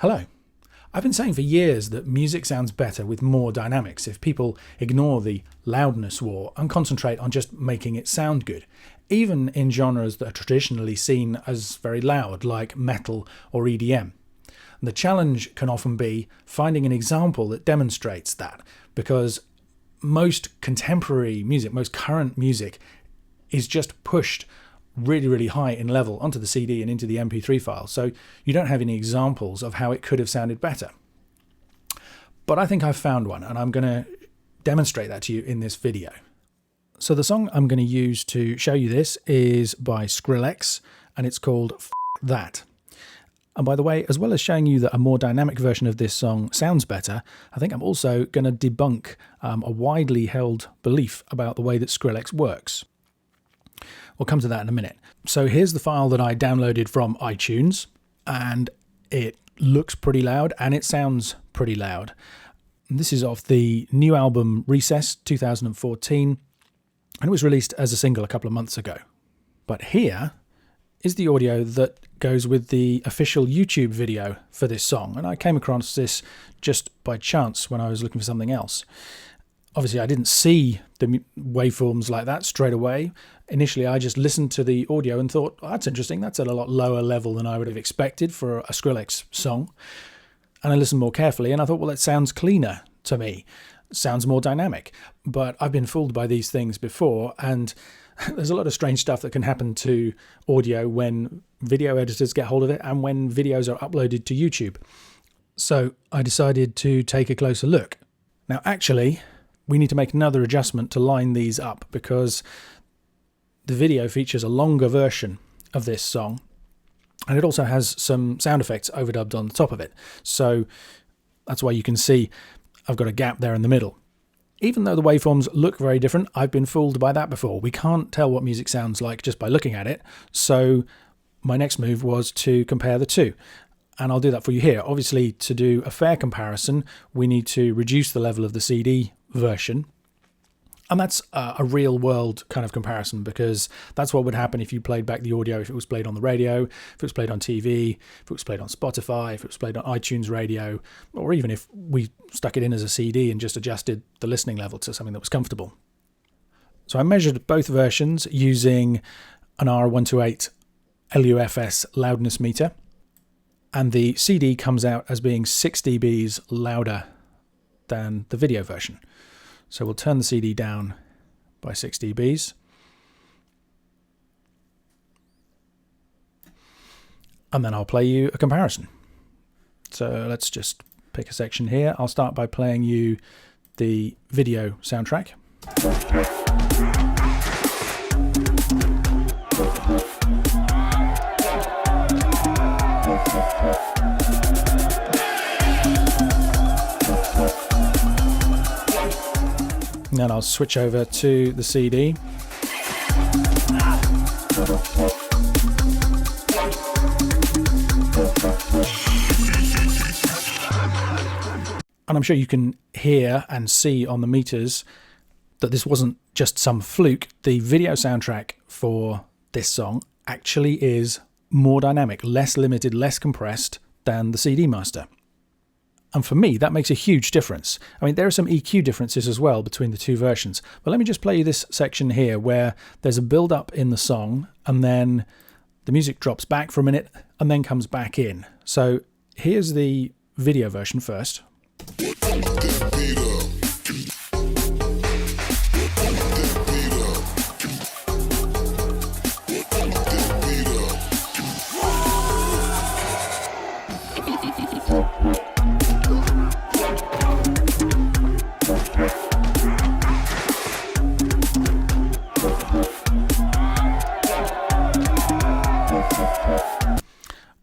Hello. I've been saying for years that music sounds better with more dynamics if people ignore the loudness war and concentrate on just making it sound good, even in genres that are traditionally seen as very loud, like metal or EDM. And the challenge can often be finding an example that demonstrates that, because most contemporary music, most current music, is just pushed really high in level onto the CD and into the MP3 file, so you don't have any examples of how it could have sounded better. But I think I've found one, and I'm going to demonstrate that to you in this video. So the song I'm going to use to show you this is by Skrillex, and it's called F That. And by the way, as well as showing you that a more dynamic version of this song sounds better, I think I'm also going to debunk a widely held belief about the way that Skrillex works. We'll come to that in a minute. So here's the file that I downloaded from iTunes, and it looks pretty loud and it sounds pretty loud. This is off the new album Recess 2014, and it was released as a single a couple of months ago. But here is the audio that goes with the official YouTube video for this song, and I came across this just by chance when I was looking for something else. Obviously, I didn't see the waveforms like that straight away. Initially, I just listened to the audio and thought, oh, that's interesting. That's at a lot lower level than I would have expected for a Skrillex song. And I listened more carefully and I thought, well, it sounds cleaner to me. It sounds more dynamic. But I've been fooled by these things before, and there's a lot of strange stuff that can happen to audio when video editors get hold of it and when videos are uploaded to YouTube. So I decided to take a closer look. Now, actually, we need to make another adjustment to line these up, because the video features a longer version of this song, and it also has some sound effects overdubbed on the top of it. So that's why you can see I've got a gap there in the middle. Even though the waveforms look very different, I've been fooled by that before. We can't tell what music sounds like just by looking at it. So my next move was to compare the two. And I'll do that for you here. Obviously, to do a fair comparison, we need to reduce the level of the CD version. And that's a real world kind of comparison, because that's what would happen if you played back the audio, if it was played on the radio, if it was played on TV, if it was played on Spotify, if it was played on iTunes radio, or even if we stuck it in as a CD and just adjusted the listening level to something that was comfortable. So I measured both versions using an R128 LUFS loudness meter, and the CD comes out as being 6 dBs louder than the video version. So we'll turn the CD down by 6 dBs. And then I'll play you a comparison. So let's just pick a section here. I'll start by playing you the video soundtrack. And then I'll switch over to the CD. And I'm sure you can hear and see on the meters that this wasn't just some fluke. The video soundtrack for this song actually is more dynamic, less limited, less compressed than the CD master. And for me, that makes a huge difference. I mean, there are some EQ differences as well between the two versions. But let me just play you this section here where there's a build-up in the song, and then the music drops back for a minute and then comes back in. So here's the video version first.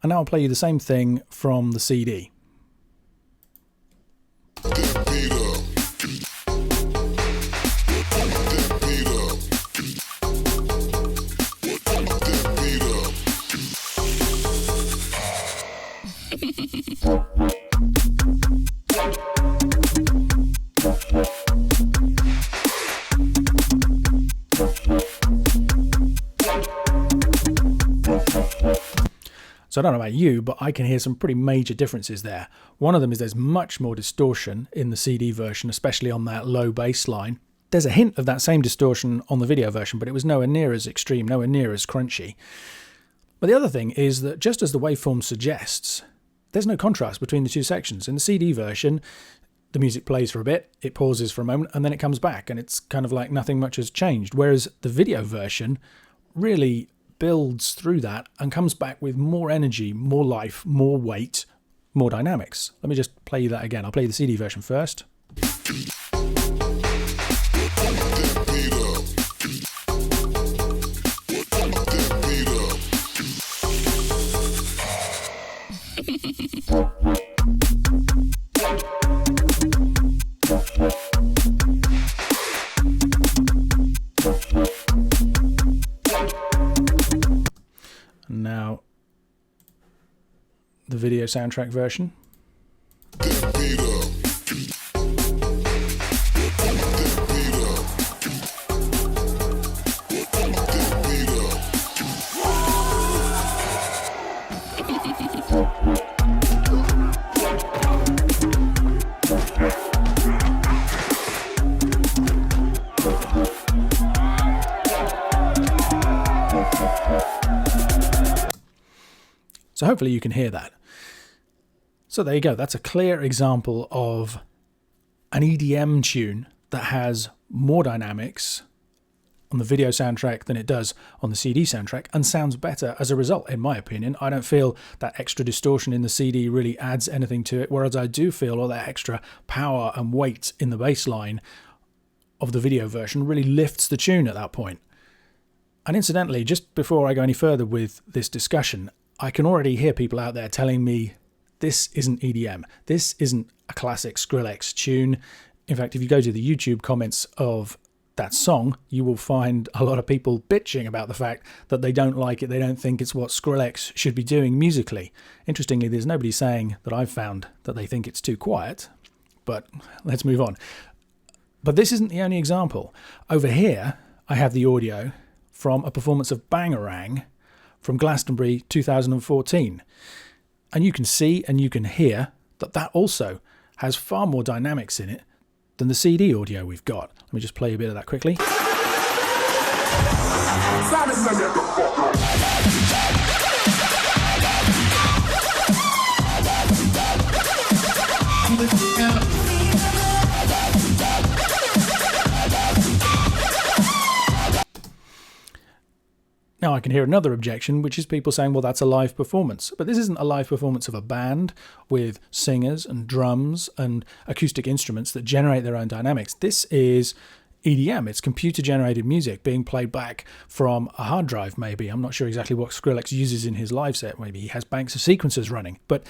And now I'll play you the same thing from the CD. So I don't know about you, but I can hear some pretty major differences there. One of them is there's much more distortion in the CD version, especially on that low bass line. There's a hint of that same distortion on the video version, but it was nowhere near as extreme, nowhere near as crunchy. But the other thing is that just as the waveform suggests, there's no contrast between the two sections. In the CD version, the music plays for a bit, it pauses for a moment, and then it comes back, and it's kind of like nothing much has changed. Whereas the video version really builds through that and comes back with more energy, more life, more weight, more dynamics. Let me just play that again. I'll play the CD version first. Now, the video soundtrack version. So hopefully you can hear that. So there you go. That's a clear example of an EDM tune that has more dynamics on the video soundtrack than it does on the CD soundtrack, and sounds better as a result, in my opinion. I don't feel that extra distortion in the CD really adds anything to it, whereas I do feel all that extra power and weight in the bass line of the video version really lifts the tune at that point. And incidentally, just before I go any further with this discussion, I can already hear people out there telling me this isn't EDM. This isn't a classic Skrillex tune. In fact, if you go to the YouTube comments of that song, you will find a lot of people bitching about the fact that they don't like it. They don't think it's what Skrillex should be doing musically. Interestingly, there's nobody saying that I've found that they think it's too quiet. But let's move on. But this isn't the only example. Over here, I have the audio from a performance of Bangarang from Glastonbury 2014. And you can see and you can hear that that also has far more dynamics in it than the CD audio we've got. Let me just play a bit of that quickly. Now I can hear another objection, which is people saying, well, that's a live performance. But this isn't a live performance of a band with singers and drums and acoustic instruments that generate their own dynamics. This is EDM. It's computer-generated music being played back from a hard drive, maybe. I'm not sure exactly what Skrillex uses in his live set. Maybe he has banks of sequencers running. But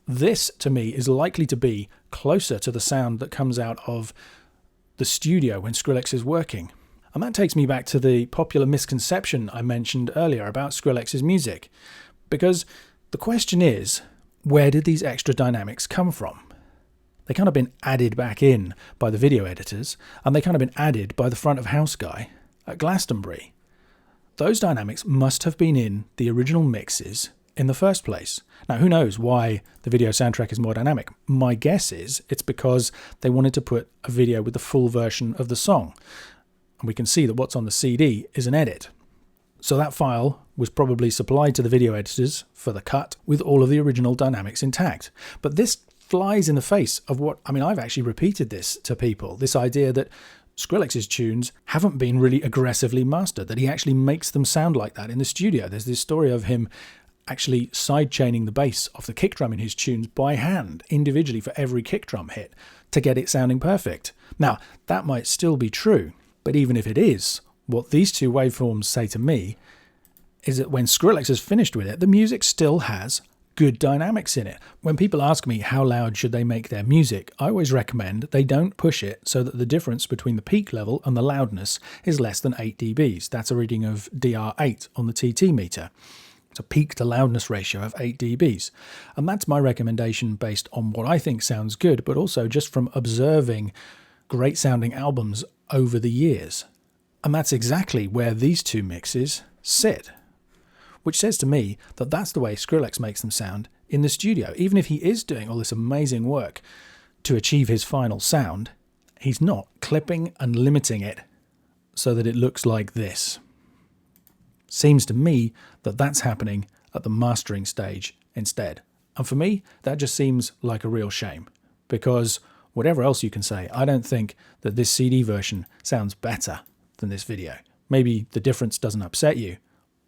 this, to me, is likely to be closer to the sound that comes out of the studio when Skrillex is working. And that takes me back to the popular misconception I mentioned earlier about Skrillex's music. Because the question is, where did these extra dynamics come from? They kind of been added back in by the video editors, and they kind of been added by the front of house guy at Glastonbury. Those dynamics must have been in the original mixes in the first place. Now, who knows why the video soundtrack is more dynamic? My guess is it's because they wanted to put a video with the full version of the song. And we can see that what's on the CD is an edit. So that file was probably supplied to the video editors for the cut with all of the original dynamics intact. But this flies in the face of what, I've actually repeated this to people, this idea that Skrillex's tunes haven't been really aggressively mastered, that he actually makes them sound like that in the studio. There's this story of him actually sidechaining the bass off the kick drum in his tunes by hand, individually for every kick drum hit, to get it sounding perfect. Now, that might still be true. But even if it is, what these two waveforms say to me is that when Skrillex has finished with it, the music still has good dynamics in it. When people ask me how loud should they make their music, I always recommend they don't push it so that the difference between the peak level and the loudness is less than 8 dBs. That's a reading of DR8 on the TT meter. It's a peak to loudness ratio of 8 dBs. And that's my recommendation based on what I think sounds good, but also just from observing great sounding albums over the years. And that's exactly where these two mixes sit. which says to me that that's the way Skrillex makes them sound in the studio. Even if he is doing all this amazing work to achieve his final sound, he's not clipping and limiting it so that it looks like this. Seems to me that that's happening at the mastering stage instead. And for me, that just seems like a real shame, because whatever else you can say, I don't think that this CD version sounds better than this video. Maybe the difference doesn't upset you,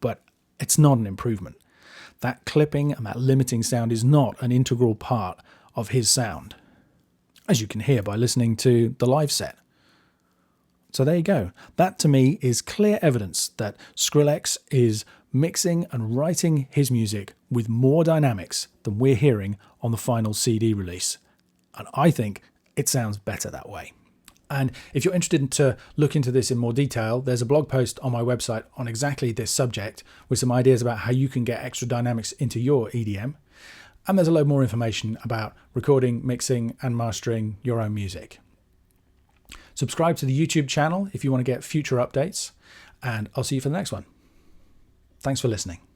but it's not an improvement. That clipping and that limiting sound is not an integral part of his sound, as you can hear by listening to the live set. So there you go. That to me is clear evidence that Skrillex is mixing and writing his music with more dynamics than we're hearing on the final CD release. And I think it sounds better that way. And if you're interested to look into this in more detail, there's a blog post on my website on exactly this subject with some ideas about how you can get extra dynamics into your EDM. And there's a load more information about recording, mixing, and mastering your own music. Subscribe to the YouTube channel if you want to get future updates, and I'll see you for the next one. Thanks for listening.